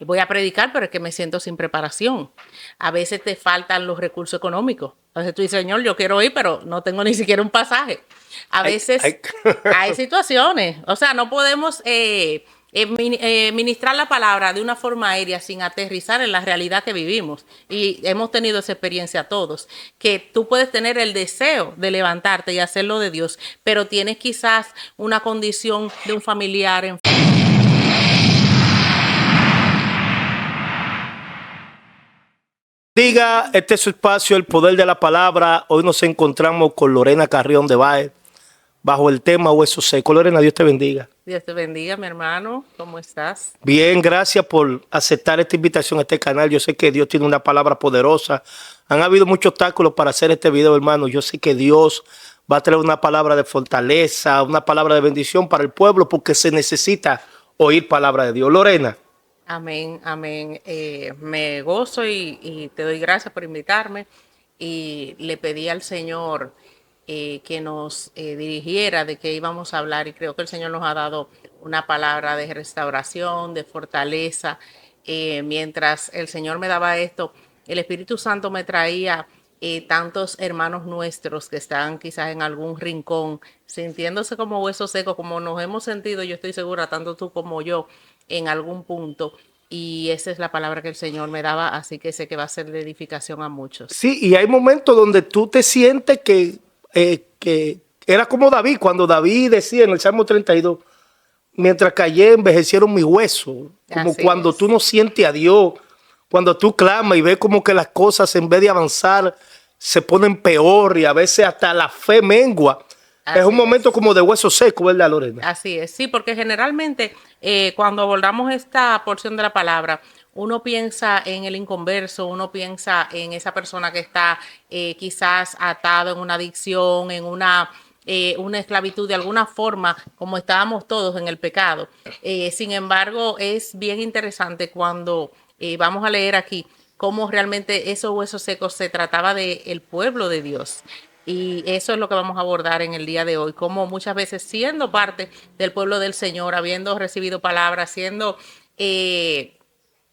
voy a predicar, pero es que me siento sin preparación. A veces te faltan los recursos económicos. A veces tú dices, Señor, yo quiero ir, pero no tengo ni siquiera un pasaje. A veces hay situaciones, o sea, no podemos ministrar la palabra de una forma aérea sin aterrizar en la realidad que vivimos. Y hemos tenido esa experiencia todos, que tú puedes tener el deseo de levantarte y hacerlo de Dios, pero tienes quizás una condición de un familiar enfermo. Diga, este es su espacio, el poder de la palabra. Hoy nos encontramos con Lorena Carrión de Báez, bajo el tema Hueso Seco. Lorena, Dios te bendiga. Dios te bendiga, mi hermano. ¿Cómo estás? Bien, gracias por aceptar esta invitación a este canal. Yo sé que Dios tiene una palabra poderosa. Han habido muchos obstáculos para hacer este video, hermano. Yo sé que Dios va a traer una palabra de fortaleza, una palabra de bendición para el pueblo, porque se necesita oír palabra de Dios. Lorena. Amén, amén. Me gozo y te doy gracias por invitarme. Y le pedí al Señor que nos dirigiera de qué íbamos a hablar, y creo que el Señor nos ha dado una palabra de restauración, de fortaleza. Mientras el Señor me daba esto, el Espíritu Santo me traía tantos hermanos nuestros que están quizás en algún rincón, sintiéndose como huesos secos, como nos hemos sentido, yo estoy segura, tanto tú como yo, en algún punto. Y esa es la palabra que el Señor me daba, así que sé que va a ser de edificación a muchos. Sí, y hay momentos donde tú te sientes que era como David, cuando David decía en el Salmo 32, mientras callé envejecieron mis huesos, como Así cuando es. tú no sientes a Dios, cuando tú clamas y ves como que las cosas en vez de avanzar se ponen peor y a veces hasta la fe mengua. Así es un momento es. como de hueso seco, ¿verdad, Lorena? Así es, sí, porque generalmente cuando abordamos esta porción de la palabra, uno piensa en el inconverso, uno piensa en esa persona que está quizás atado en una adicción, en una esclavitud de alguna forma, como estábamos todos en el pecado. Sin embargo, es bien interesante cuando vamos a leer aquí cómo realmente esos huesos secos se trataba del pueblo de Dios. Y eso es lo que vamos a abordar en el día de hoy, como muchas veces siendo parte del pueblo del Señor, habiendo recibido palabras, siendo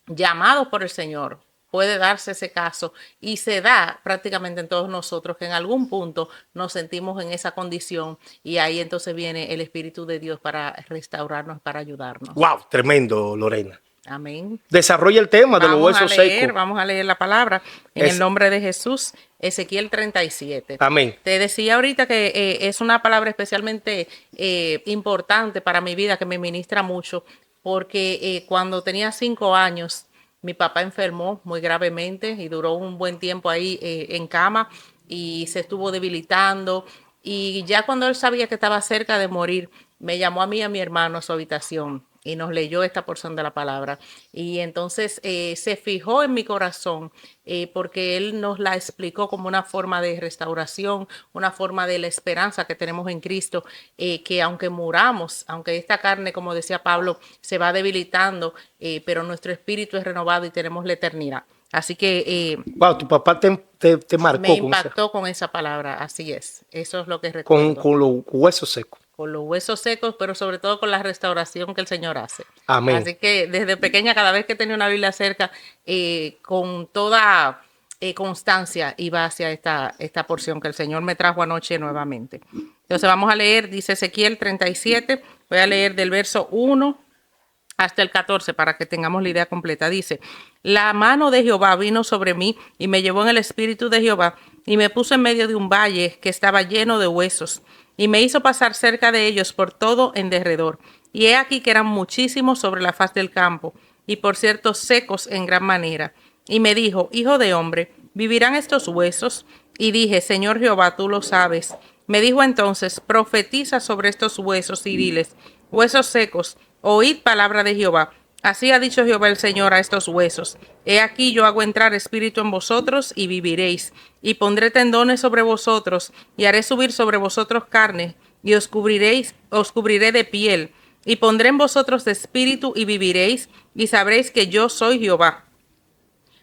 llamados por el Señor, puede darse ese caso y se da prácticamente en todos nosotros que en algún punto nos sentimos en esa condición y ahí entonces viene el Espíritu de Dios para restaurarnos, para ayudarnos. Wow, tremendo, Lorena. Amén. Desarrolla el tema de los huesos secos. Vamos a leer la palabra en el nombre de Jesús, Ezequiel 37. Amén. Te decía ahorita que es una palabra especialmente importante para mi vida, que me ministra mucho, porque cuando tenía 5 años, mi papá enfermó muy gravemente y duró un buen tiempo ahí en cama y se estuvo debilitando. Y ya cuando él sabía que estaba cerca de morir, me llamó a mí y a mi hermano a su habitación y nos leyó esta porción de la palabra. Y entonces se fijó en mi corazón porque él nos la explicó como una forma de restauración, una forma de la esperanza que tenemos en Cristo, que aunque muramos, aunque esta carne, como decía Pablo, se va debilitando, pero nuestro espíritu es renovado y tenemos la eternidad. Así que wow, tu papá te marcó me impactó con esa palabra, así es. Eso es lo que recuerdo. con los huesos secos. Con los huesos secos, pero sobre todo con la restauración que el Señor hace. Amén. Así que desde pequeña, cada vez que tenía una Biblia cerca, con toda constancia iba hacia esta porción que el Señor me trajo anoche nuevamente. Entonces vamos a leer, dice Ezequiel 37, voy a leer del verso 1 hasta el 14 para que tengamos la idea completa. Dice, la mano de Jehová vino sobre mí y me llevó en el espíritu de Jehová y me puso en medio de un valle que estaba lleno de huesos y me hizo pasar cerca de ellos por todo en derredor. Y he aquí que eran muchísimos sobre la faz del campo y por cierto secos en gran manera. Y me dijo, hijo de hombre, ¿vivirán estos huesos? Y dije, Señor Jehová, tú lo sabes. Me dijo entonces, profetiza sobre estos huesos y diles, huesos secos, oíd palabra de Jehová. Así ha dicho Jehová el Señor a estos huesos. He aquí yo hago entrar espíritu en vosotros y viviréis. Y pondré tendones sobre vosotros y haré subir sobre vosotros carne y os cubriré de piel. Y pondré en vosotros espíritu y viviréis y sabréis que yo soy Jehová.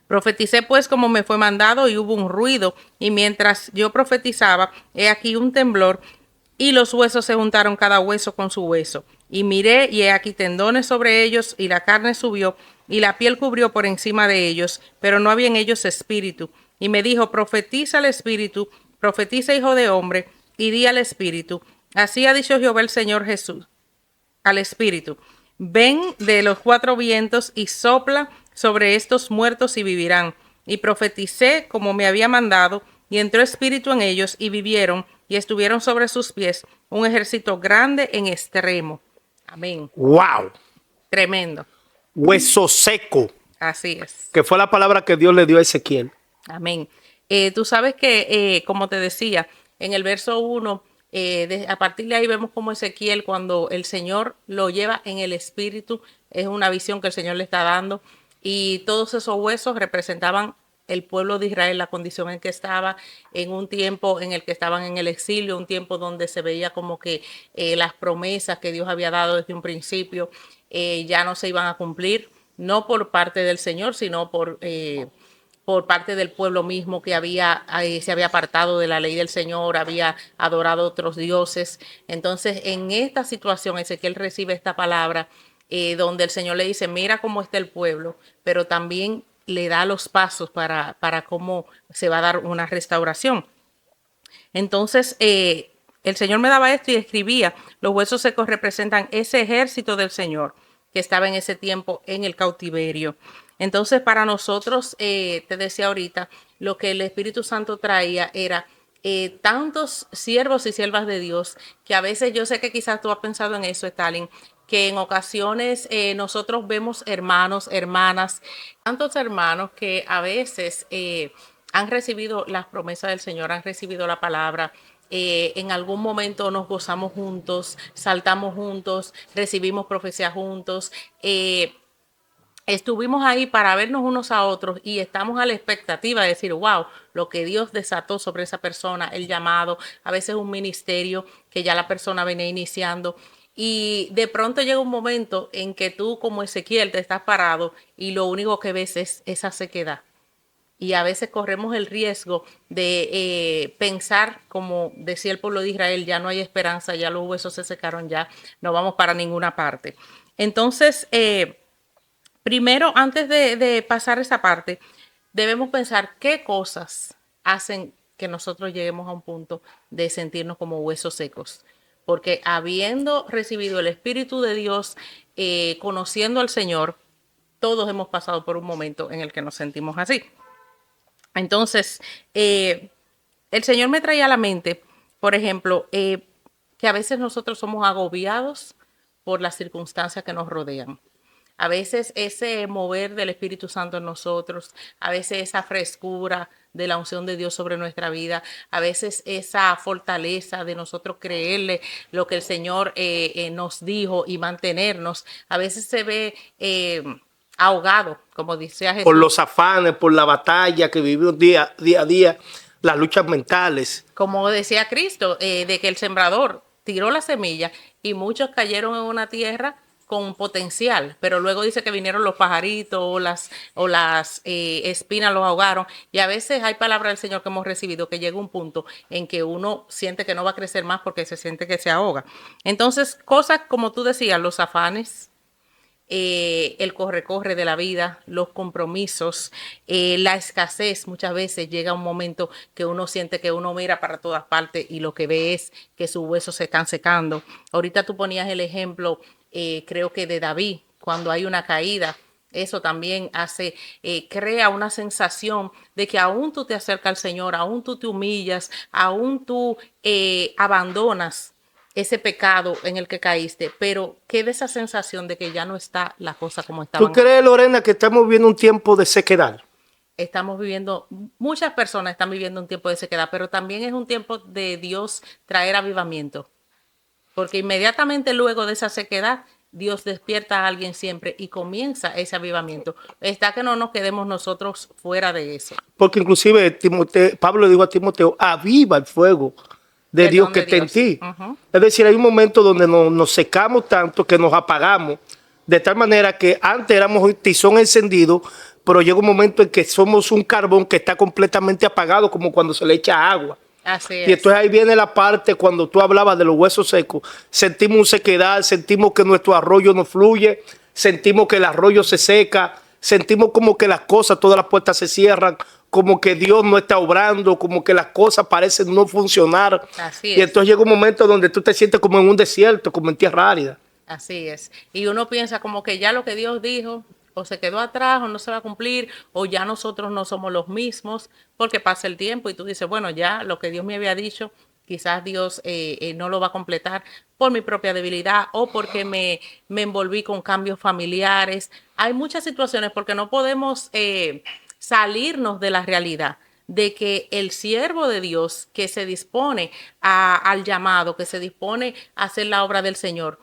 Profeticé pues como me fue mandado y hubo un ruido y mientras yo profetizaba, he aquí un temblor y los huesos se juntaron cada hueso con su hueso. Y miré, y he aquí tendones sobre ellos, y la carne subió, y la piel cubrió por encima de ellos, pero no había en ellos espíritu. Y me dijo, profetiza al espíritu, profetiza, hijo de hombre, y di al espíritu. Así ha dicho Jehová el Señor Jesús, al espíritu. Ven de los cuatro vientos y sopla sobre estos muertos y vivirán. Y profeticé como me había mandado, y entró espíritu en ellos, y vivieron, y estuvieron sobre sus pies un ejército grande en extremo. Amén. Wow. Tremendo. Hueso seco, Así es. que fue la palabra que Dios le dio a Ezequiel. Amén. Tú sabes que, como te decía, en el verso 1, a partir de ahí vemos como Ezequiel, cuando el Señor lo lleva en el espíritu, es una visión que el Señor le está dando, y todos esos huesos representaban el pueblo de Israel, la condición en que estaba, en un tiempo en el que estaban en el exilio, un tiempo donde se veía como que las promesas que Dios había dado desde un principio ya no se iban a cumplir, no por parte del Señor, sino por parte del pueblo mismo que se había apartado de la ley del Señor, había adorado a otros dioses. Entonces, en esta situación, Ezequiel recibe esta palabra donde el Señor le dice, mira cómo está el pueblo, pero también le da los pasos para cómo se va a dar una restauración. Entonces, el Señor me daba esto y escribía, los huesos secos representan ese ejército del Señor que estaba en ese tiempo en el cautiverio. Entonces, para nosotros, te decía ahorita, lo que el Espíritu Santo traía era tantos siervos y siervas de Dios, que a veces yo sé que quizás tú has pensado en eso, Stalin, que en ocasiones nosotros vemos hermanos, hermanas, tantos hermanos que a veces han recibido las promesas del Señor, han recibido la palabra. En algún momento nos gozamos juntos, saltamos juntos, recibimos profecía juntos. Estuvimos ahí para vernos unos a otros y estamos a la expectativa de decir, wow, lo que Dios desató sobre esa persona, el llamado, a veces un ministerio que ya la persona venía iniciando. Y de pronto llega un momento en que tú, como Ezequiel, te estás parado y lo único que ves es esa sequedad. Y a veces corremos el riesgo de pensar, como decía el pueblo de Israel, ya no hay esperanza, ya los huesos se secaron, ya no vamos para ninguna parte. Entonces, primero, antes de pasar esa parte, debemos pensar qué cosas hacen que nosotros lleguemos a un punto de sentirnos como huesos secos. Porque habiendo recibido el Espíritu de Dios, conociendo al Señor, todos hemos pasado por un momento en el que nos sentimos así. Entonces, el Señor me traía a la mente, por ejemplo, que a veces nosotros somos agobiados por las circunstancias que nos rodean. A veces ese mover del Espíritu Santo en nosotros, a veces esa frescura de la unción de Dios sobre nuestra vida, a veces esa fortaleza de nosotros creerle lo que el Señor nos dijo y mantenernos, a veces se ve ahogado, como decía Jesús. Por los afanes, por la batalla que vivimos día a día, las luchas mentales. Como decía Cristo, de que el sembrador tiró la semilla y muchos cayeron en una tierra con potencial, pero luego dice que vinieron los pajaritos o las espinas los ahogaron, y a veces hay palabras del Señor que hemos recibido que llega un punto en que uno siente que no va a crecer más porque se siente que se ahoga. Entonces, cosas como tú decías, los afanes, el corre-corre de la vida, los compromisos, la escasez. Muchas veces llega un momento que uno siente que uno mira para todas partes y lo que ve es que sus huesos se están secando. Ahorita tú ponías el ejemplo, creo que de David, cuando hay una caída. Eso también crea una sensación de que aún tú te acercas al Señor, aún tú te humillas, aún tú abandonas ese pecado en el que caíste, pero queda esa sensación de que ya no está la cosa como estaba. ¿Tú crees, Lorena, que estamos viviendo un tiempo de sequedad? Estamos viviendo, muchas personas están viviendo un tiempo de sequedad, pero también es un tiempo de Dios traer avivamiento, porque inmediatamente luego de esa sequedad, Dios despierta a alguien siempre y comienza ese avivamiento. Está que no nos quedemos nosotros fuera de eso. Porque inclusive Pablo le dijo a Timoteo, aviva el fuego de Dios que está en ti. Es decir, hay un momento donde nos secamos tanto que nos apagamos, de tal manera que antes éramos un tizón encendido, pero llega un momento en que somos un carbón que está completamente apagado, como cuando se le echa agua. Así Y es. entonces ahí viene la parte cuando tú hablabas de los huesos secos. Sentimos un sequedad, sentimos que nuestro arroyo no fluye, sentimos que el arroyo se seca, sentimos como que las cosas, todas las puertas se cierran, como que Dios no está obrando, como que las cosas parecen no funcionar. Así Y es. entonces llega un momento donde tú te sientes como en un desierto, como en tierra árida. Así es. Y uno piensa como que ya lo que Dios dijo o se quedó atrás o no se va a cumplir o ya nosotros no somos los mismos porque pasa el tiempo y tú dices, bueno, ya lo que Dios me había dicho, quizás Dios no lo va a completar por mi propia debilidad o porque me envolví con cambios familiares. Hay muchas situaciones porque no podemos salirnos de la realidad de que el siervo de Dios que se dispone al llamado, que se dispone a hacer la obra del Señor,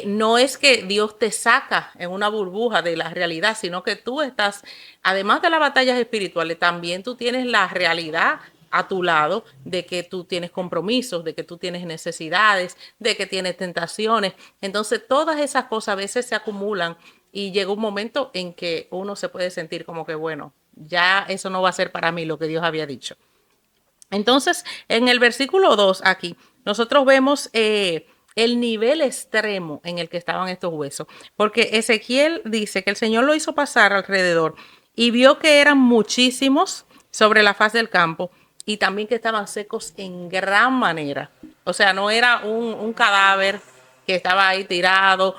no es que Dios te saca en una burbuja de la realidad, sino que tú estás, además de las batallas espirituales, también tú tienes la realidad a tu lado de que tú tienes compromisos, de que tú tienes necesidades, de que tienes tentaciones. Entonces, todas esas cosas a veces se acumulan y llega un momento en que uno se puede sentir como que, bueno, ya eso no va a ser para mí lo que Dios había dicho. Entonces, en el versículo 2 aquí, nosotros vemos el nivel extremo en el que estaban estos huesos, porque Ezequiel dice que el Señor lo hizo pasar alrededor y vio que eran muchísimos sobre la faz del campo y también que estaban secos en gran manera. O sea, no era un cadáver que estaba ahí tirado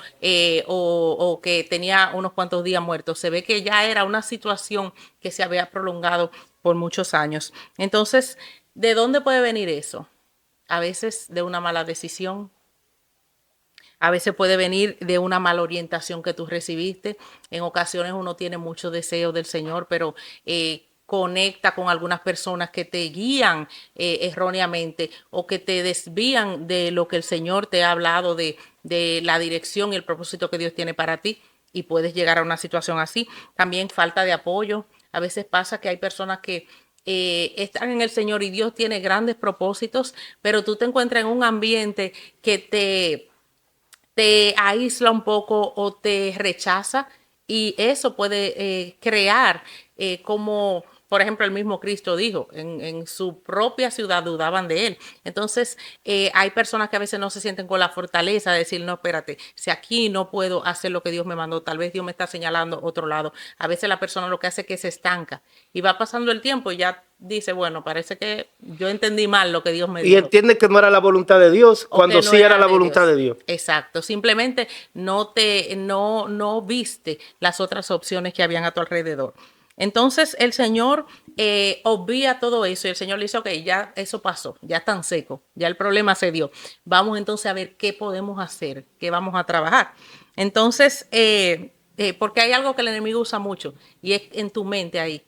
o que tenía unos cuantos días muertos. Se ve que ya era una situación que se había prolongado por muchos años. Entonces, ¿de dónde puede venir eso? A veces de una mala decisión, a veces puede venir de una mala orientación que tú recibiste. En ocasiones uno tiene mucho deseo del Señor, pero conecta con algunas personas que te guían erróneamente o que te desvían de lo que el Señor te ha hablado, de la dirección y el propósito que Dios tiene para ti. Y puedes llegar a una situación así. También falta de apoyo. A veces pasa que hay personas que están en el Señor y Dios tiene grandes propósitos, pero tú te encuentras en un ambiente que te aísla un poco o te rechaza y eso puede crear como, por ejemplo, el mismo Cristo dijo, en su propia ciudad dudaban de él. Entonces, hay personas que a veces no se sienten con la fortaleza de decir, no, espérate, si aquí no puedo hacer lo que Dios me mandó, tal vez Dios me está señalando otro lado. A veces la persona lo que hace es que se estanca y va pasando el tiempo y ya dice, bueno, parece que yo entendí mal lo que Dios me Y dijo. entiende que no era la voluntad de Dios, O cuando que no sí era era la de voluntad Dios. de Dios. Exacto. Simplemente no viste las otras opciones que habían a tu alrededor. Entonces el Señor obvia todo eso y el Señor le dice, ok, ya eso pasó, ya están secos, ya el problema se dio. Vamos entonces a ver qué podemos hacer, qué vamos a trabajar. Entonces, porque hay algo que el enemigo usa mucho y es en tu mente ahí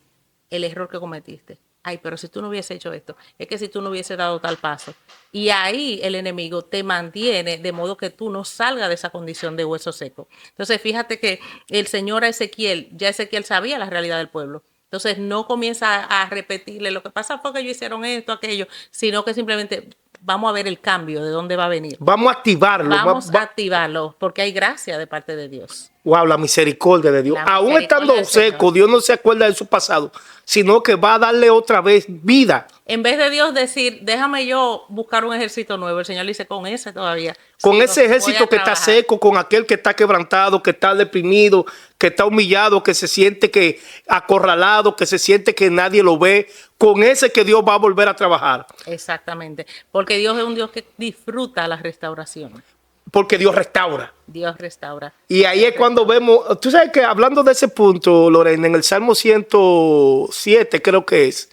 el error que cometiste. Ay, pero si tú no hubiese hecho esto, es que si tú no hubiese dado tal paso. Y ahí el enemigo te mantiene de modo que tú no salgas de esa condición de hueso seco. Entonces, fíjate que el Señor a Ezequiel, ya Ezequiel sabía la realidad del pueblo. Entonces, no comienza a repetirle lo que pasa fue que ellos hicieron esto, aquello, sino que simplemente vamos a ver el cambio, de dónde va a venir. Vamos a activarlo. Vamos a activarlo, porque hay gracia de parte de Dios. Wow, la misericordia de Dios. La Aún misericordia estando del seco, Señor. Dios no se acuerda de su pasado, sino que va a darle otra vez vida. En vez de Dios decir, déjame yo buscar un ejército nuevo, el Señor dice, con ese todavía. Con sigo, ese voy ejército a que está trabajar. seco, con aquel que está quebrantado, que está deprimido, que está humillado, que se siente que acorralado, que se siente que nadie lo ve, con ese que Dios va a volver a trabajar. Exactamente. Porque Dios es un Dios que disfruta la restauración. Porque Dios restaura. Dios restaura. Y ahí Dios es cuando restaura. vemos, tú sabes que hablando de ese punto, Lorena, en el Salmo 107 creo que es,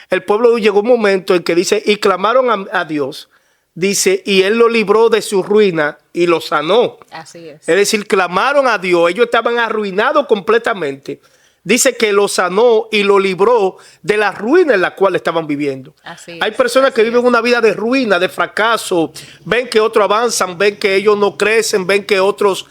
el pueblo llegó un momento en que dice, y clamaron a Dios, dice, y él lo libró de su ruina y lo sanó. Así es. Es decir, clamaron a Dios, ellos estaban arruinados completamente. Dice que lo sanó y lo libró de la ruina en la cual estaban viviendo. Así Hay es, personas que así viven es. una vida de ruina, de fracaso, ven que otros avanzan, ven que ellos no crecen, ven que otros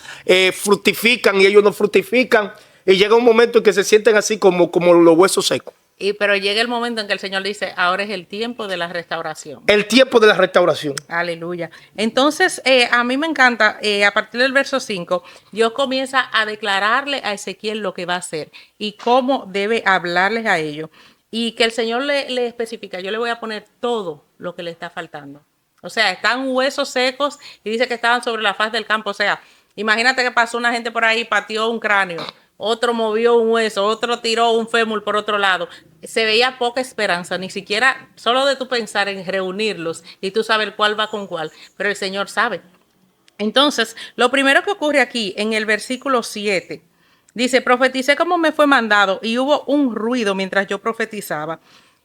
fructifican y ellos no fructifican. Y llega un momento en que se sienten así como los huesos secos. Pero llega el momento en que el Señor dice, ahora es el tiempo de la restauración. El tiempo de la restauración. Aleluya. Entonces, a mí me encanta, a partir del verso 5, Dios comienza a declararle a Ezequiel lo que va a hacer y cómo debe hablarles a ellos. y que el Señor le especifica, yo le voy a poner todo lo que le está faltando. O sea, están huesos secos y dice que estaban sobre la faz del campo. O sea, imagínate que pasó una gente por ahí, pateó un cráneo, otro movió un hueso, otro tiró un fémur por otro lado. Se veía poca esperanza, ni siquiera solo de tú pensar en reunirlos y tú saber cuál va con cuál, pero el Señor sabe. Entonces, lo primero que ocurre aquí en el versículo 7, dice, profeticé como me fue mandado y hubo un ruido mientras yo profetizaba.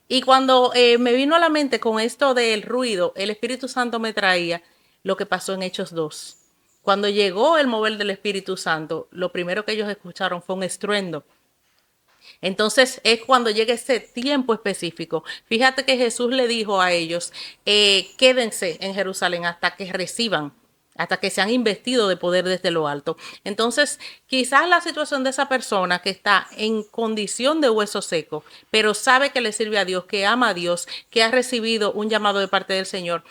Y cuando me vino a la mente con esto del ruido, el Espíritu Santo me traía lo que pasó en Hechos 2. Cuando llegó el mover del Espíritu Santo, lo primero que ellos escucharon fue un estruendo. Entonces es cuando llega ese tiempo específico. Fíjate que Jesús le dijo a ellos, quédense en Jerusalén hasta que reciban, hasta que sean investidos de poder desde lo alto. Entonces, quizás la situación de esa persona que está en condición de hueso seco, pero sabe que le sirve a Dios, que ama a Dios, que ha recibido un llamado de parte del Señor,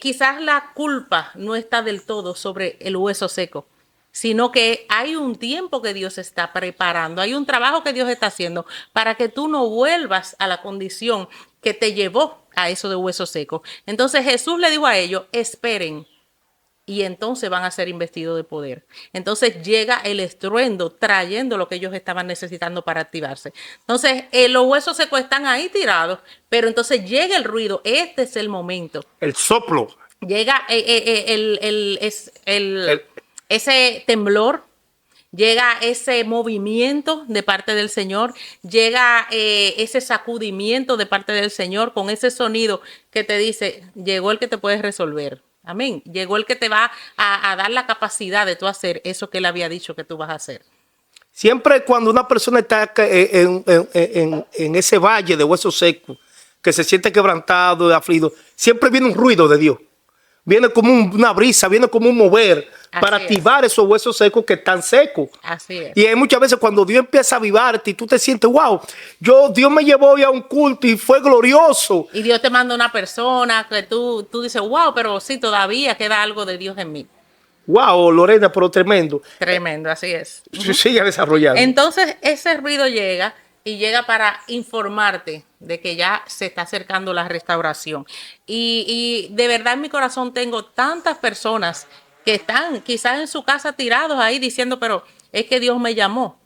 quizás la culpa no está del todo sobre el hueso seco, sino que hay un tiempo que Dios está preparando, hay un trabajo que Dios está haciendo para que tú no vuelvas a la condición que te llevó a eso de hueso seco. Entonces Jesús le dijo a ellos, esperen, y entonces van a ser investidos de poder. Entonces llega el estruendo trayendo lo que ellos estaban necesitando para activarse. Entonces los huesos secos están ahí tirados, pero entonces llega el ruido. Este es el momento. El soplo. Llega ese temblor, llega ese movimiento de parte del Señor, llega ese sacudimiento de parte del Señor con ese sonido que te dice, llegó el que te puede resolver. Amén. Llegó el que te va a dar la capacidad de tú hacer eso que él había dicho que tú vas a hacer. Siempre cuando una persona está en ese valle de huesos secos, que se siente quebrantado y afligido, siempre viene un ruido de Dios. Viene como una brisa, viene como un mover para activar esos huesos secos que están secos. Así es. Y hay muchas veces cuando Dios empieza a avivarte y tú te sientes, wow, Dios me llevó hoy a un culto y fue glorioso. Y Dios te manda una persona que tú dices, wow, pero sí, todavía queda algo de Dios en mí. Wow, Lorena, pero tremendo. Tremendo, así es. Sigue desarrollando. Entonces, ese ruido llega y llega para informarte de que ya se está acercando la restauración. Y de verdad en mi corazón tengo tantas personas que están quizás en su casa tirados ahí diciendo, pero es que Dios me llamó.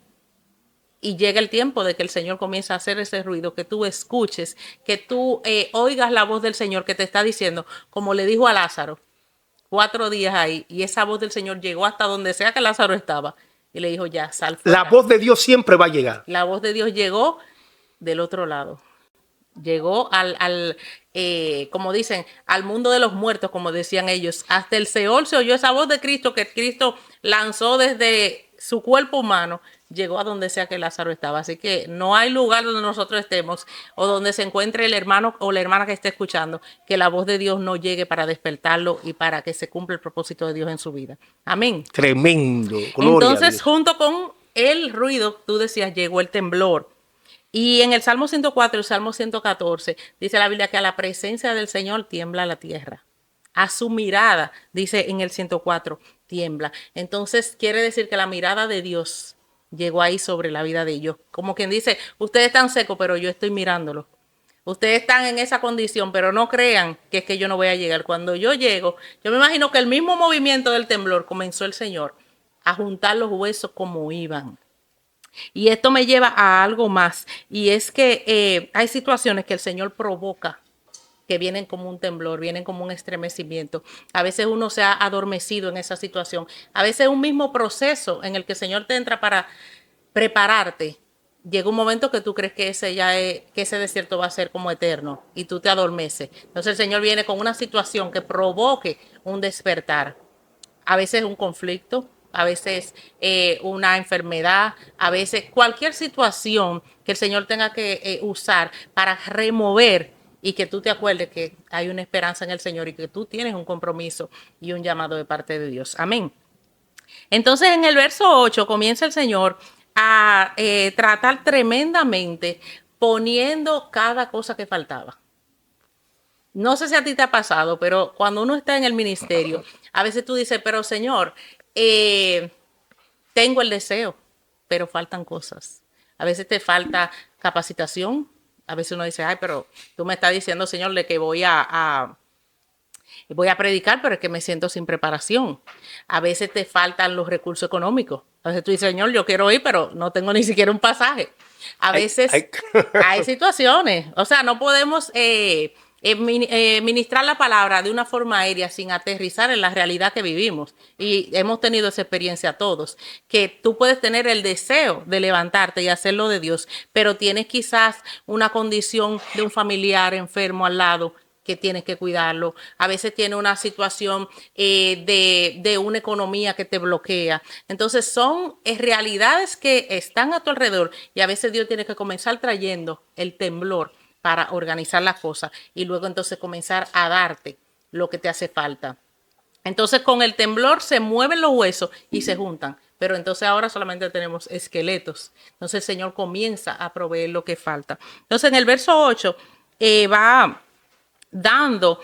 Y llega el tiempo de que el Señor comienza a hacer ese ruido, que tú escuches, que tú oigas la voz del Señor que te está diciendo, como le dijo a Lázaro, 4 días ahí, y esa voz del Señor llegó hasta donde sea que Lázaro estaba, y le dijo, ya, sal fuera. La voz de Dios siempre va a llegar. La voz de Dios llegó del otro lado. Llegó como dicen, al mundo de los muertos, como decían ellos. Hasta el Seol se oyó esa voz de Cristo que Cristo lanzó desde su cuerpo humano. Llegó a donde sea que Lázaro estaba. Así que no hay lugar donde nosotros estemos o donde se encuentre el hermano o la hermana que esté escuchando que la voz de Dios no llegue para despertarlo y para que se cumpla el propósito de Dios en su vida. Amén. Tremendo. Gloria Entonces, junto con el ruido, tú decías, llegó el temblor. Y en el Salmo 104 y el Salmo 114 dice la Biblia que a la presencia del Señor tiembla la tierra. A su mirada, dice en el 104, tiembla. Entonces quiere decir que la mirada de Dios llegó ahí sobre la vida de ellos. Como quien dice, ustedes están secos, pero yo estoy mirándolo. Ustedes están en esa condición, pero no crean que es que yo no voy a llegar. Cuando yo llego, yo me imagino que el mismo movimiento del temblor comenzó el Señor a juntar los huesos como iban. Y esto me lleva a algo más, y es que hay situaciones que el Señor provoca que vienen como un temblor, vienen como un estremecimiento. A veces uno se ha adormecido en esa situación. A veces un mismo proceso en el que el Señor te entra para prepararte. Llega un momento que tú crees que ese desierto va a ser como eterno y tú te adormeces. Entonces el Señor viene con una situación que provoque un despertar. A veces un conflicto, a veces una enfermedad, a veces cualquier situación que el Señor tenga que usar para remover y que tú te acuerdes que hay una esperanza en el Señor y que tú tienes un compromiso y un llamado de parte de Dios. Amén. Entonces en el verso 8 comienza el Señor a tratar tremendamente poniendo cada cosa que faltaba. No sé si a ti te ha pasado, pero cuando uno está en el ministerio, a veces tú dices, pero Señor, tengo el deseo, pero faltan cosas. A veces te falta capacitación, A veces uno dice, ay, pero tú me estás diciendo, Señor, de que voy a predicar, pero es que me siento sin preparación. A veces te faltan los recursos económicos. A veces tú dices, Señor, yo quiero ir, pero no tengo ni siquiera un pasaje. A veces hay situaciones. O sea, no podemos ministrar la palabra de una forma aérea sin aterrizar en la realidad que vivimos. Y hemos tenido esa experiencia todos, que tú puedes tener el deseo de levantarte y hacerlo de Dios, pero tienes quizás una condición de un familiar enfermo al lado que tienes que cuidarlo. A veces tiene una situación de una economía que te bloquea. Entonces son realidades que están a tu alrededor y a veces Dios tiene que comenzar trayendo el temblor para organizar las cosas y luego entonces comenzar a darte lo que te hace falta. Entonces con el temblor se mueven los huesos y se juntan. Pero entonces ahora solamente tenemos esqueletos. Entonces el Señor comienza a proveer lo que falta. Entonces en el verso 8 va dando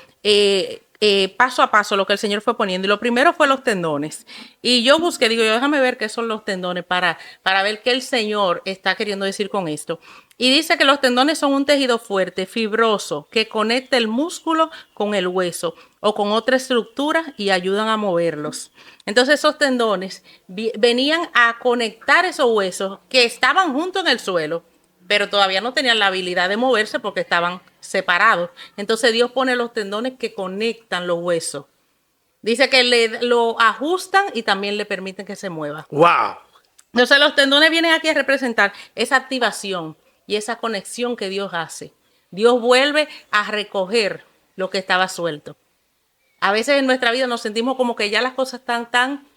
paso a paso lo que el Señor fue poniendo. Y lo primero fue los tendones. Y yo busqué, digo, déjame ver qué son los tendones para ver qué el Señor está queriendo decir con esto. Y dice que los tendones son un tejido fuerte, fibroso, que conecta el músculo con el hueso o con otra estructura y ayudan a moverlos. Entonces esos tendones venían a conectar esos huesos que estaban juntos en el suelo, pero todavía no tenían la habilidad de moverse porque estaban separados. Entonces Dios pone los tendones que conectan los huesos. Dice que lo ajustan y también le permiten que se mueva. ¡Wow! Entonces los tendones vienen aquí a representar esa activación y esa conexión que Dios hace. Dios vuelve a recoger lo que estaba suelto. A veces en nuestra vida nos sentimos como que ya las cosas están tan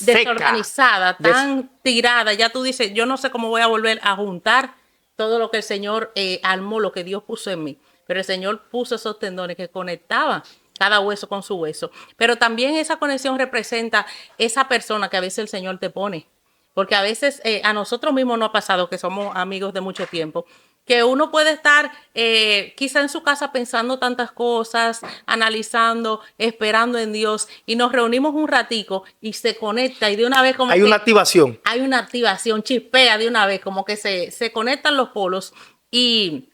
desorganizada, tan tirada, ya tú dices, yo no sé cómo voy a volver a juntar todo lo que el Señor armó, lo que Dios puso en mí, pero el Señor puso esos tendones que conectaban cada hueso con su hueso, pero también esa conexión representa esa persona que a veces el Señor te pone, porque a veces a nosotros mismos nos ha pasado que somos amigos de mucho tiempo, que uno puede estar quizá en su casa pensando tantas cosas, analizando, esperando en Dios y nos reunimos un ratico y se conecta y de una vez como hay una activación. Hay una activación, chispea de una vez, como que se conectan los polos y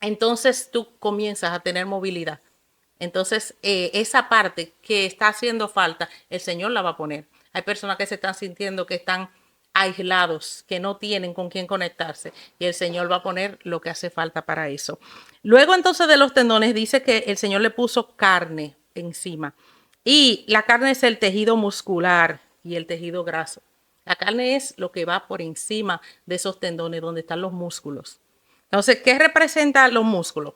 entonces tú comienzas a tener movilidad. Entonces esa parte que está haciendo falta, el Señor la va a poner. Hay personas que se están sintiendo que están aislados, que no tienen con quién conectarse y el Señor va a poner lo que hace falta para eso. Luego entonces de los tendones dice que el Señor le puso carne encima y la carne es el tejido muscular y el tejido graso. La carne es lo que va por encima de esos tendones donde están los músculos. Entonces, ¿qué representan los músculos?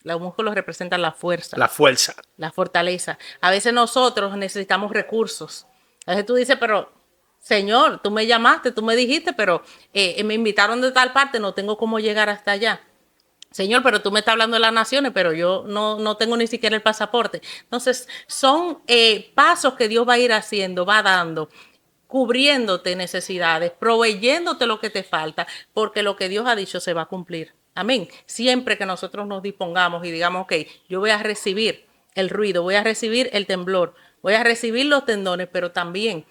Los músculos representan la fuerza. La fuerza. La fortaleza. A veces nosotros necesitamos recursos. A veces tú dices, pero Señor, tú me llamaste, tú me dijiste, pero me invitaron de tal parte, no tengo cómo llegar hasta allá. Señor, pero tú me estás hablando de las naciones, pero yo no tengo ni siquiera el pasaporte. Entonces, son pasos que Dios va a ir haciendo, va dando, cubriéndote necesidades, proveyéndote lo que te falta, porque lo que Dios ha dicho se va a cumplir. Amén. Siempre que nosotros nos dispongamos y digamos, ok, yo voy a recibir el ruido, voy a recibir el temblor, voy a recibir los tendones, pero también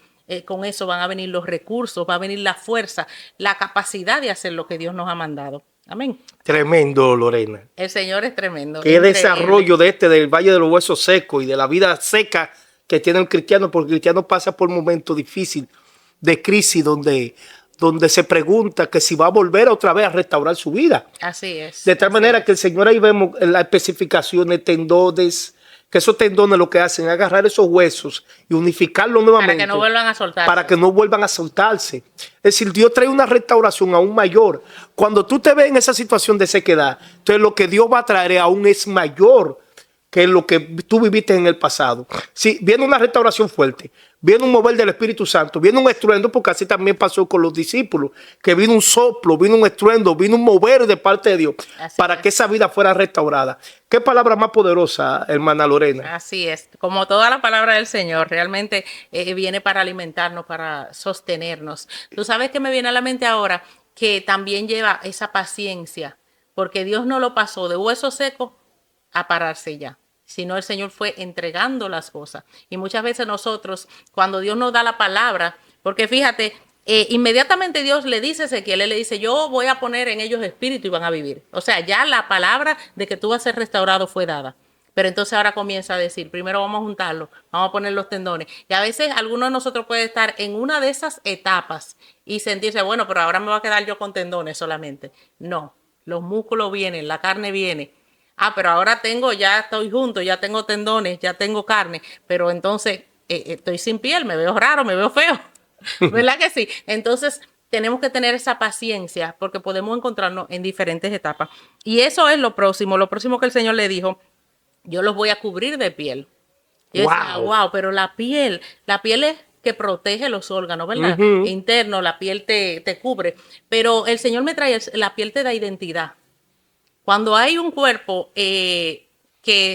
con eso van a venir los recursos, va a venir la fuerza, la capacidad de hacer lo que Dios nos ha mandado. Amén. Tremendo, Lorena. El Señor es tremendo. Qué desarrollo del Valle de los Huesos Secos y de la vida seca que tiene el cristiano, porque el cristiano pasa por momentos difíciles de crisis donde se pregunta que si va a volver otra vez a restaurar su vida. Así es. De tal manera que el Señor, ahí vemos las especificaciones, tendones, que esos tendones lo que hacen es agarrar esos huesos y unificarlos nuevamente. Para que no vuelvan a soltarse. Para que no vuelvan a soltarse. Es decir, Dios trae una restauración aún mayor. Cuando tú te ves en esa situación de sequedad, entonces lo que Dios va a traer aún es mayor que lo que tú viviste en el pasado. Sí, viene una restauración fuerte, viene un mover del Espíritu Santo, viene un estruendo, porque así también pasó con los discípulos, que vino un soplo, vino un estruendo, vino un mover de parte de Dios para que esa vida fuera restaurada. ¿Qué palabra más poderosa, hermana Lorena? Así es, como toda la palabra del Señor, realmente viene para alimentarnos, para sostenernos. Tú sabes que me viene a la mente ahora que también lleva esa paciencia, porque Dios no lo pasó de hueso seco a pararse ya, sino el Señor fue entregando las cosas. Y muchas veces nosotros, cuando Dios nos da la palabra, porque fíjate, inmediatamente Dios le dice a Ezequiel, él le dice, yo voy a poner en ellos espíritu y van a vivir. O sea, ya la palabra de que tú vas a ser restaurado fue dada. Pero entonces ahora comienza a decir, primero vamos a juntarlo, vamos a poner los tendones. Y a veces alguno de nosotros puede estar en una de esas etapas y sentirse, bueno, pero ahora me va a quedar yo con tendones solamente. No, los músculos vienen, la carne viene. Ah, pero ahora ya estoy junto, ya tengo tendones, ya tengo carne, pero entonces estoy sin piel, me veo raro, me veo feo. ¿Verdad que sí? Entonces tenemos que tener esa paciencia porque podemos encontrarnos en diferentes etapas. Y eso es lo próximo que el Señor le dijo, yo los voy a cubrir de piel. Y yo decía, wow, pero la piel es que protege los órganos, ¿verdad? Interno, la piel te cubre. Pero el Señor me trae, la piel te da identidad. Cuando hay un cuerpo que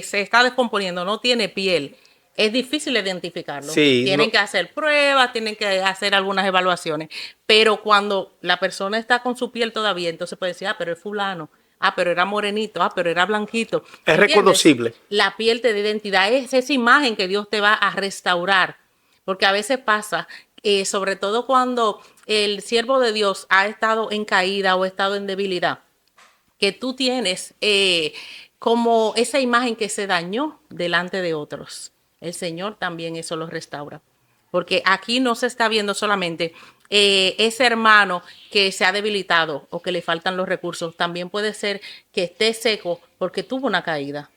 se está descomponiendo, no tiene piel, es difícil identificarlo. Sí, tienen que hacer pruebas, tienen que hacer algunas evaluaciones. Pero cuando la persona está con su piel todavía, entonces puede decir, pero es fulano. Pero era morenito, pero era blanquito. Es reconocible. La piel te da identidad, es esa imagen que Dios te va a restaurar. Porque a veces pasa, sobre todo cuando el siervo de Dios ha estado en caída o ha estado en debilidad, que tú tienes como esa imagen que se dañó delante de otros. El Señor también eso lo restaura. Porque aquí no se está viendo solamente ese hermano que se ha debilitado o que le faltan los recursos. También puede ser que esté seco porque tuvo una caída.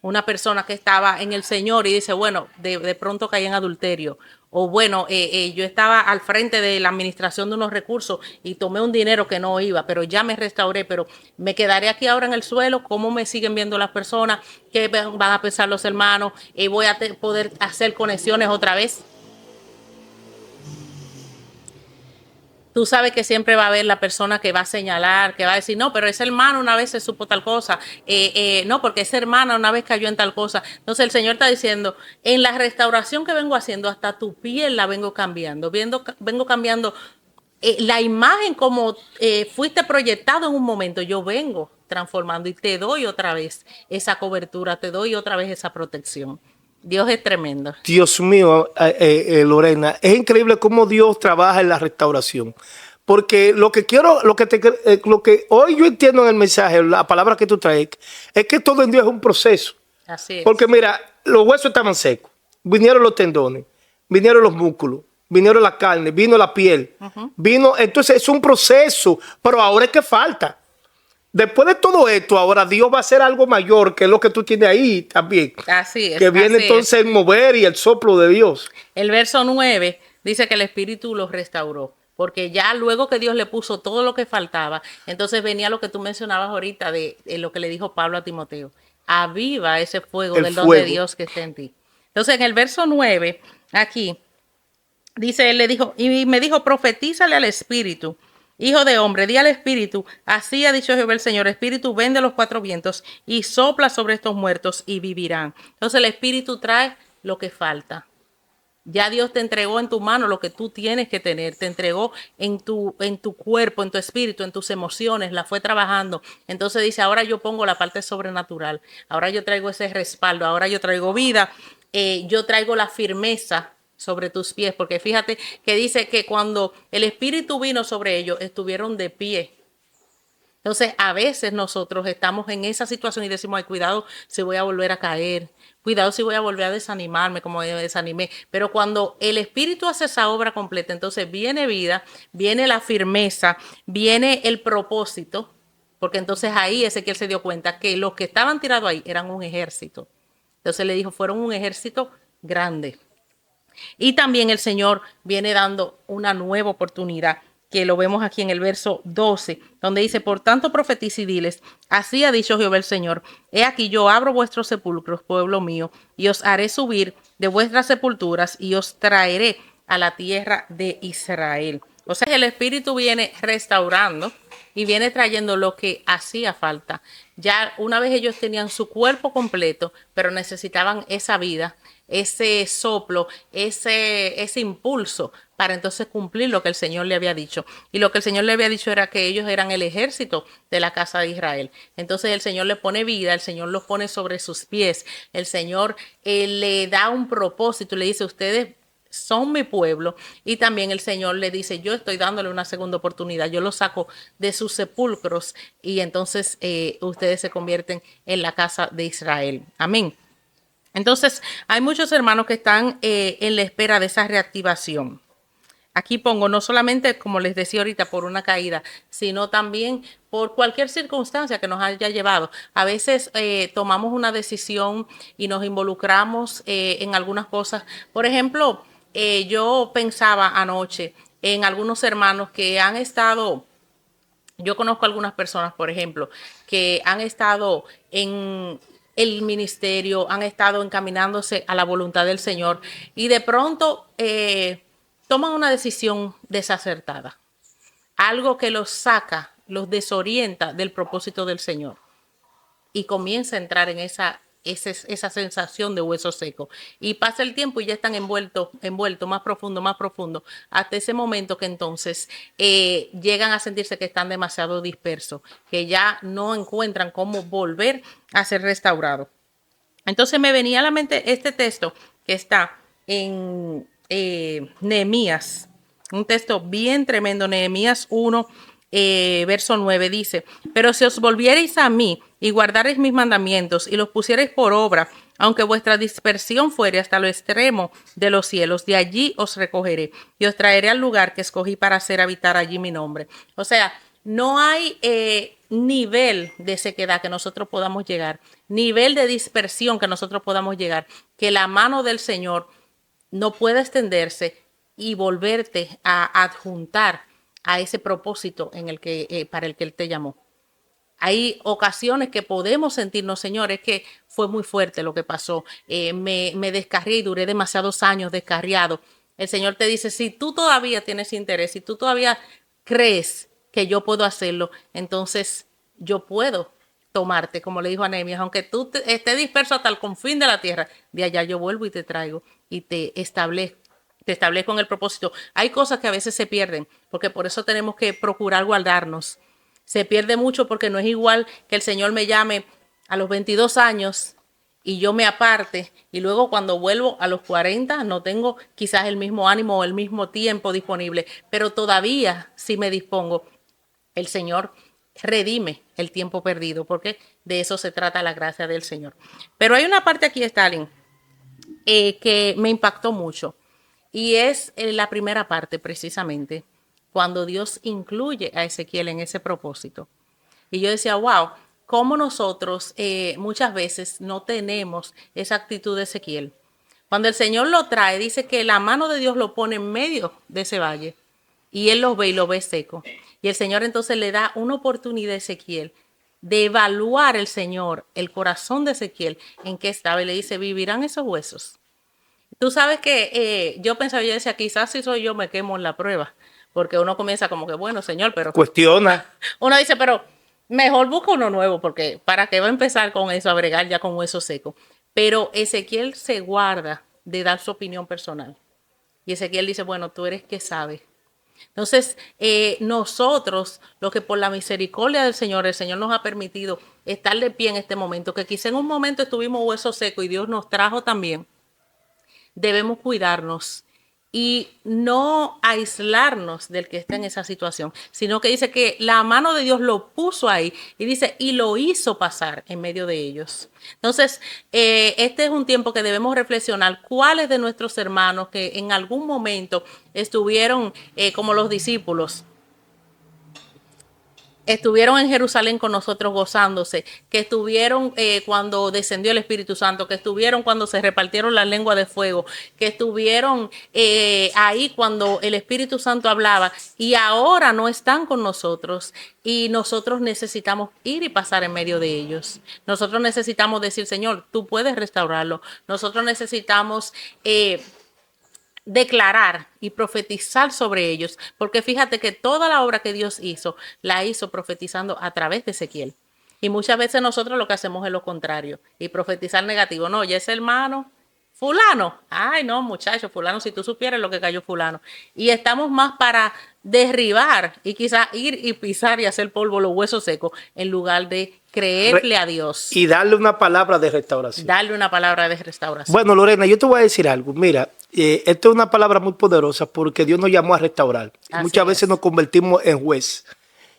Una persona que estaba en el Señor y dice, bueno, de pronto caí en adulterio. O bueno, yo estaba al frente de la administración de unos recursos y tomé un dinero que no iba, pero ya me restauré, pero me quedaré aquí ahora en el suelo. ¿Cómo me siguen viendo las personas? ¿Qué van a pensar los hermanos? ¿Voy a poder hacer conexiones otra vez? Tú sabes que siempre va a haber la persona que va a señalar, que va a decir, no, pero ese hermano una vez se supo tal cosa, no, porque esa hermana una vez cayó en tal cosa. Entonces el Señor está diciendo, en la restauración que vengo haciendo, hasta tu piel la vengo cambiando, vengo cambiando la imagen como fuiste proyectado en un momento, yo vengo transformando y te doy otra vez esa cobertura, te doy otra vez esa protección. Dios es tremendo. Dios mío, Lorena, es increíble cómo Dios trabaja en la restauración. Porque lo que hoy yo entiendo en el mensaje, la palabra que tú traes, es que todo en Dios es un proceso. Así es. Porque mira, los huesos estaban secos, vinieron los tendones, vinieron los músculos, vinieron la carne, vino la piel, entonces es un proceso, pero ahora es que falta. Después de todo esto, ahora Dios va a hacer algo mayor, que es lo que tú tienes ahí también. Así es. Que viene entonces el mover y el soplo de Dios. El verso 9 dice que el Espíritu los restauró, porque ya luego que Dios le puso todo lo que faltaba, entonces venía lo que tú mencionabas ahorita de lo que le dijo Pablo a Timoteo. Aviva ese fuego del don de Dios que está en ti. Entonces en el verso 9, aquí, dice, él le dijo, y me dijo, profetízale al Espíritu. Hijo de hombre, di al Espíritu, así ha dicho Jehová el Señor, Espíritu, ven de los cuatro vientos y sopla sobre estos muertos y vivirán. Entonces el Espíritu trae lo que falta. Ya Dios te entregó en tu mano lo que tú tienes que tener, te entregó en tu cuerpo, en tu espíritu, en tus emociones, la fue trabajando. Entonces dice, ahora yo pongo la parte sobrenatural, ahora yo traigo ese respaldo, ahora yo traigo vida, yo traigo la firmeza sobre tus pies, porque fíjate que dice que cuando el Espíritu vino sobre ellos, estuvieron de pie. Entonces, a veces nosotros estamos en esa situación y decimos, ay, cuidado si voy a volver a caer, cuidado si voy a volver a desanimarme como me desanimé. Pero cuando el Espíritu hace esa obra completa, entonces viene vida, viene la firmeza, viene el propósito, porque entonces ahí Ezequiel se dio cuenta que los que estaban tirados ahí eran un ejército. Entonces le dijo, fueron un ejército grande. Y también el Señor viene dando una nueva oportunidad, que lo vemos aquí en el verso 12, donde dice, por tanto profetiza y diles, así ha dicho Jehová el Señor, he aquí yo abro vuestros sepulcros, pueblo mío, y os haré subir de vuestras sepulturas y os traeré a la tierra de Israel. O sea, el Espíritu viene restaurando y viene trayendo lo que hacía falta. Ya una vez ellos tenían su cuerpo completo, pero necesitaban esa vida, ese soplo, ese impulso para entonces cumplir lo que el Señor le había dicho. Y lo que el Señor le había dicho era que ellos eran el ejército de la casa de Israel. Entonces el Señor le pone vida, el Señor los pone sobre sus pies, el Señor le da un propósito, le dice, ustedes son mi pueblo. Y también el Señor le dice, yo estoy dándole una segunda oportunidad, yo los saco de sus sepulcros y entonces ustedes se convierten en la casa de Israel. Amén. Entonces, hay muchos hermanos que están en la espera de esa reactivación. Aquí pongo no solamente, como les decía ahorita, por una caída, sino también por cualquier circunstancia que nos haya llevado. A veces tomamos una decisión y nos involucramos en algunas cosas. Por ejemplo, yo pensaba anoche en algunos hermanos que han estado, yo conozco algunas personas, por ejemplo, que han estado en el ministerio, han estado encaminándose a la voluntad del Señor y de pronto toman una decisión desacertada, algo que los saca, los desorienta del propósito del Señor y comienza a entrar en esa sensación de hueso seco. Y pasa el tiempo y ya están envueltos más profundo, hasta ese momento que entonces llegan a sentirse que están demasiado dispersos, que ya no encuentran cómo volver a ser restaurados. Entonces me venía a la mente este texto que está en Nehemías, un texto bien tremendo, Nehemías 1, verso 9 dice, pero si os volviereis a mí y guardareis mis mandamientos y los pusiereis por obra, aunque vuestra dispersión fuere hasta lo extremo de los cielos, de allí os recogeré y os traeré al lugar que escogí para hacer habitar allí mi nombre. O sea, no hay nivel de sequedad que nosotros podamos llegar, nivel de dispersión que nosotros podamos llegar, que la mano del Señor no pueda extenderse y volverte a adjuntar a ese propósito en el que, para el que Él te llamó. Hay ocasiones que podemos sentirnos, señores, que fue muy fuerte lo que pasó. Me descarrié y duré demasiados años descarriado. El Señor te dice, si tú todavía tienes interés, si tú todavía crees que yo puedo hacerlo, entonces yo puedo tomarte, como le dijo a Nehemías, aunque tú estés disperso hasta el confín de la tierra, de allá yo vuelvo y te traigo y te establezco en el propósito. Hay cosas que a veces se pierden, porque por eso tenemos que procurar guardarnos. Se pierde mucho porque no es igual que el Señor me llame a los 22 años y yo me aparte y luego cuando vuelvo a los 40 no tengo quizás el mismo ánimo o el mismo tiempo disponible, pero todavía si me dispongo, el Señor redime el tiempo perdido, porque de eso se trata la gracia del Señor. Pero hay una parte aquí, Stalin, que me impactó mucho y es la primera parte precisamente, cuando Dios incluye a Ezequiel en ese propósito. Y yo decía, wow, cómo nosotros muchas veces no tenemos esa actitud de Ezequiel. Cuando el Señor lo trae, dice que la mano de Dios lo pone en medio de ese valle y él lo ve y lo ve seco. Y el Señor entonces le da una oportunidad a Ezequiel de evaluar el Señor, el corazón de Ezequiel, en qué estaba. Y le dice, ¿vivirán esos huesos? Tú sabes que yo pensaba, yo decía, quizás si soy yo me quemo en la prueba. Porque uno comienza como que, bueno, Señor, pero... Cuestiona. Uno dice, pero mejor busca uno nuevo, porque ¿para qué va a empezar con eso, a bregar ya con hueso seco? Pero Ezequiel se guarda de dar su opinión personal. Y Ezequiel dice, bueno, tú eres que sabe. Entonces, nosotros, lo que por la misericordia del Señor, el Señor nos ha permitido estar de pie en este momento, que quizá en un momento estuvimos hueso seco y Dios nos trajo también, debemos cuidarnos y no aislarnos del que está en esa situación, sino que dice que la mano de Dios lo puso ahí y dice, y lo hizo pasar en medio de ellos. Entonces, este es un tiempo que debemos reflexionar cuáles de nuestros hermanos que en algún momento estuvieron como los discípulos, estuvieron en Jerusalén con nosotros gozándose, que estuvieron cuando descendió el Espíritu Santo, que estuvieron cuando se repartieron las lenguas de fuego, que estuvieron ahí cuando el Espíritu Santo hablaba y ahora no están con nosotros y nosotros necesitamos ir y pasar en medio de ellos. Nosotros necesitamos decir, Señor, tú puedes restaurarlo. Nosotros necesitamos... declarar y profetizar sobre ellos, porque fíjate que toda la obra que Dios hizo, la hizo profetizando a través de Ezequiel. Y muchas veces nosotros lo que hacemos es lo contrario, y profetizar negativo. No, ya ese hermano, fulano, ay no muchacho, fulano, si tú supieras lo que cayó fulano. Y estamos más para derribar y quizás ir y pisar y hacer polvo los huesos secos en lugar de creerle a Dios. Y darle una palabra de restauración. Darle una palabra de restauración. Bueno, Lorena, yo te voy a decir algo. Mira, esta es una palabra muy poderosa porque Dios nos llamó a restaurar. Muchas veces nos convertimos en juez.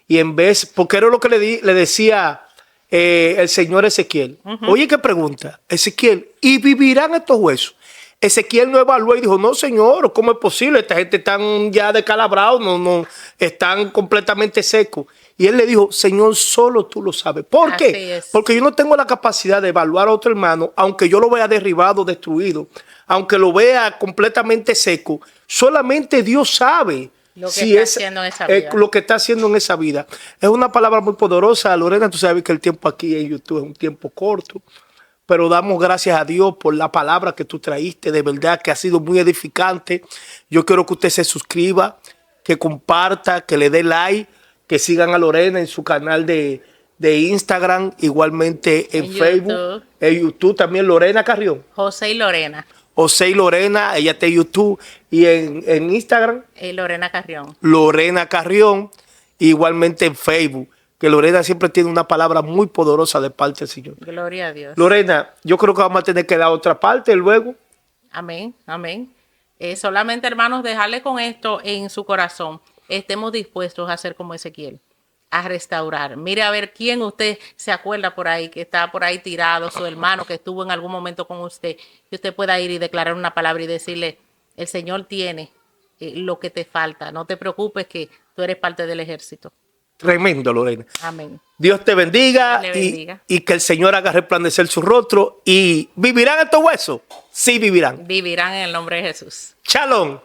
Y en vez, porque era lo que le decía el señor Ezequiel. Oye, qué pregunta, Ezequiel, ¿y vivirán estos huesos? Ezequiel no evaluó y dijo, no, señor, ¿cómo es posible? Esta gente están ya descalabrados, no, están completamente secos. Y él le dijo, Señor, solo tú lo sabes. ¿Por qué? Porque yo no tengo la capacidad de evaluar a otro hermano, aunque yo lo vea derribado, destruido, aunque lo vea completamente seco. Solamente Dios sabe lo que está haciendo en esa vida. Lo que está haciendo en esa vida. Es una palabra muy poderosa. Lorena, tú sabes que el tiempo aquí en YouTube es un tiempo corto. Pero damos gracias a Dios por la palabra que tú traíste. De verdad que ha sido muy edificante. Yo quiero que usted se suscriba, que comparta, que le dé like, que sigan a Lorena en su canal de Instagram, igualmente en Facebook, en YouTube también, Lorena Carrión. José y Lorena. José y Lorena, ella está en YouTube y en Instagram. Lorena Carrión. Lorena Carrión, igualmente en Facebook. Que Lorena siempre tiene una palabra muy poderosa de parte del Señor. Gloria a Dios. Lorena, yo creo que vamos a tener que dar otra parte luego. Amén, amén. Solamente, hermanos, dejarle con esto en su corazón. Estemos dispuestos a ser como Ezequiel, a restaurar. Mire a ver quién usted se acuerda por ahí, que está por ahí tirado, su hermano que estuvo en algún momento con usted, que usted pueda ir y declarar una palabra y decirle, el Señor tiene lo que te falta. No te preocupes que tú eres parte del ejército. Tremendo, Lorena. Amén. Dios te bendiga, bendiga. Y que el Señor haga resplandecer su rostro. ¿Y vivirán estos huesos? Sí, vivirán. Vivirán en el nombre de Jesús. Shalom.